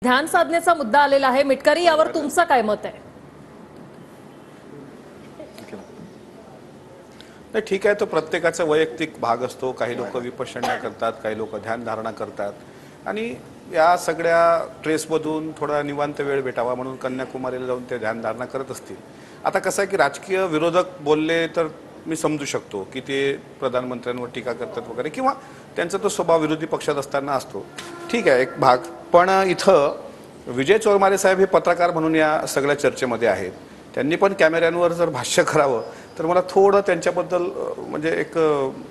ध्यान साधनेचा मुद्दा आलेला आहे। मिटकरी, यावर तुमचं काय मत आहे? नाही, ठीक आहे, तो प्रत्येकाचा वैयक्तिक भाग असतो। काही लोक विपश्यना करतात, काही लोक ध्यान धारणा करतात आणि या सगळ्या ट्रेसमधून थोडा निवांत वेळ भेटावा म्हणून कन्याकुमारीला जाऊन ते ध्यान धारणा करत असतील। आता कसं आहे की राजकीय विरोधक बोलले तर मी समजू शकतो की ते प्रधानमंत्र्यांवर टीका करतात वगैरे, किंवा त्यांचा तो स्वभाव विरोधी पक्षात असताना असतो, ठीक आहे, एक भाग। पण इथं विजय चोरमारे साहेब हे पत्रकार म्हणून या सगळ्या चर्चेमध्ये आहेत। त्यांनी पण कॅमेऱ्यांवर जर भाष्य करावं तर मला थोडं त्यांच्याबद्दल म्हणजे एक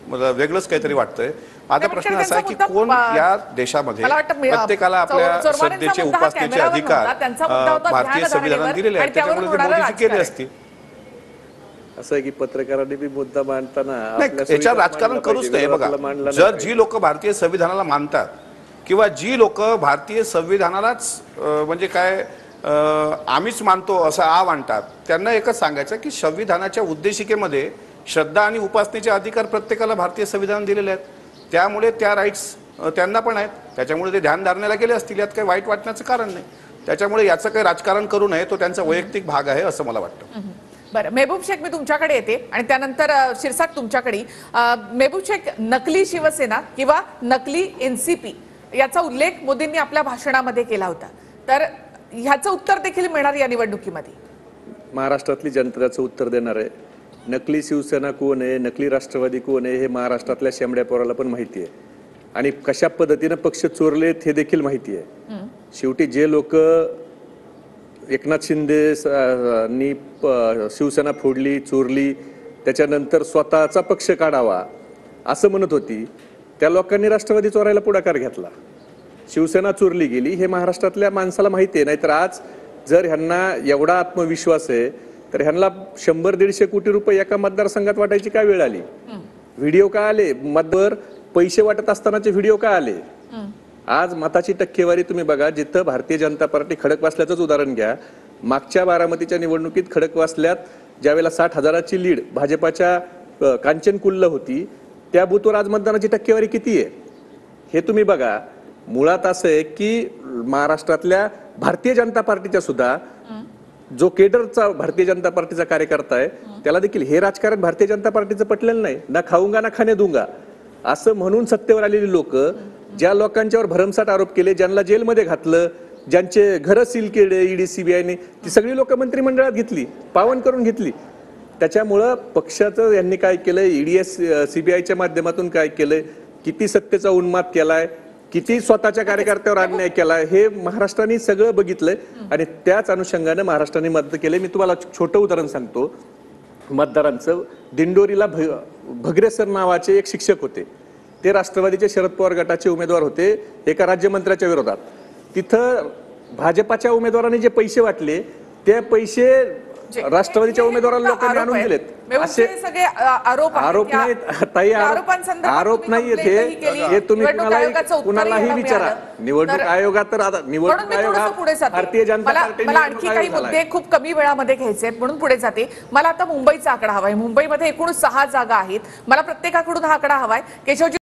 मला वेगळंच काहीतरी वाटतंय। माझा प्रश्न असा आहे की कोण या देशामध्ये प्रत्येकाला आपल्या सत्तेचे उपासनेचे अधिकार भारतीय संविधानात दिलेले आहेत, त्याच्यामुळे ते मोदीजी केले असतील। असं आहे की पत्रकारांनी बी मुद्दा मांडताना याच्यावर राजकारण करूच नाही। बघा, जर जी लोक भारतीय संविधानाला मानतात किंवा जी लोक भारतीय संविधानालाच म्हणजे काय आम्हीच मानतो असं आणतात, त्यांना एकच सांगायचं की संविधानाच्या उद्देशिकेमध्ये श्रद्धा आणि उपासनेचे अधिकार प्रत्येकाला भारतीय संविधान दिलेले आहेत, त्यामुळे त्या राईट्स त्यांना पण आहेत, त्याच्यामुळे ते ध्यान धारणेला गेले असतील, यात काही वाईट वाटण्याचं कारण नाही। त्याच्यामुळे याचं काही राजकारण करू नये, तो त्यांचा वैयक्तिक भाग आहे असं मला वाटतं। बरं, मेहबूब शेख, मी तुमच्याकडे येते आणि त्यानंतर शिरसाट तुमच्याकडे। मेहबूब शेख, नकली शिवसेना किंवा नकली एनसीपी याचा उल्लेख मोदींनी आपल्या भाषणामध्ये केला होता, तर ह्याचं उत्तर देखील मिळणार या निवडणुकीमध्ये? महाराष्ट्रातली जनता त्याचं उत्तर देणार आहे। नकली शिवसेना कोण आहे, नकली राष्ट्रवादी कोण आहे हे महाराष्ट्रातल्या शेंबड्या पोराला पण माहिती आहे आणि कशा पद्धतीने पक्ष चोरलेत हे देखील माहिती आहे। शेवटी जे लोक एकनाथ शिंदेनी शिवसेना फोडली, चोरली, त्याच्यानंतर स्वतःचा पक्ष काढावा असं म्हणत होती, त्या लोकांनी राष्ट्रवादी चोरायला पुढाकार घेतला, शिवसेना चोरली गेली हे महाराष्ट्रातल्या माणसाला माहिती आहे। नाहीतर आज जर ह्यांना एवढा आत्मविश्वास आहे तर ह्यांना 100-150 कोटी रुपये एका मतदारसंघात वाटायची काय वेळ आली? व्हिडिओ का आले? मतदार पैसे वाटत असतानाचे व्हिडिओ का आले? आज मताची टक्केवारी तुम्ही बघा, जिथं भारतीय जनता पार्टी खडकवासल्याचंच उदाहरण घ्या, मागच्या बारामतीच्या निवडणुकीत खडकवासल्यात ज्यावेळेला 60,000ची लीड भाजपाच्या कांचनकुल्ल होती, त्या बूथवर आज मतदानाची टक्केवारी किती आहे हे तुम्ही बघा। मुळात असं आहे की महाराष्ट्रातल्या भारतीय जनता पार्टीच्या सुद्धा जो केडरचा भारतीय जनता पार्टीचा कार्यकर्ता आहे त्याला देखील हे राजकारण भारतीय जनता पार्टीचं पटलेलं नाही। ना खाऊंगा ना खाणे दूंगा असं म्हणून सत्तेवर आलेली लोक, ज्या लोकांच्यावर भरमसाठ आरोप केले, ज्यांना जेलमध्ये घातलं, ज्यांचे घरं सील केले ईडी सीबीआयने, ती सगळी लोक मंत्रिमंडळात घेतली, पावन करून घेतली। त्याच्यामुळं पक्षाचं यांनी काय केलंय, ईडीएस सीबीआयच्या माध्यमातून काय केलंय, किती सत्तेचा उन्माद केलाय, किती स्वतःच्या कार्यकर्त्यावर अन्याय केलाय हे महाराष्ट्राने सगळं बघितलंय आणि त्याच अनुषंगाने महाराष्ट्राने मत केले। मी तुम्हाला छोटं उदाहरण सांगतो मतदारांचं। दिंडोरीला भगरे सर नावाचे एक शिक्षक होते, ते राष्ट्रवादीचे शरद पवार गटाचे उमेदवार होते एका राज्यमंत्र्याच्या विरोधात। तिथं भाजपाच्या उमेदवारांनी जे पैसे वाटले ते पैसे राष्ट्रवादीच्या उमेदवाराला लोकांनी आणून दिलेत, असे सगळे आरोप नाही ताई, आरोप नाही हे तुम्ही कुणालाही विचारा। निवडणूक आयोगात तर आता निवडणूक आयोग भारतीय जनता पार्टी, मला आणखी काही मुद्दे खूप कमी वेळामध्ये घ्यायचे आहेत म्हणून पुढे जाते। मला आता मुंबईचा आकडा हवाय। मुंबईमध्ये एकूण 6 जागा आहेत, मला प्रत्येकाकडून हा आकडा हवाय। केशवजी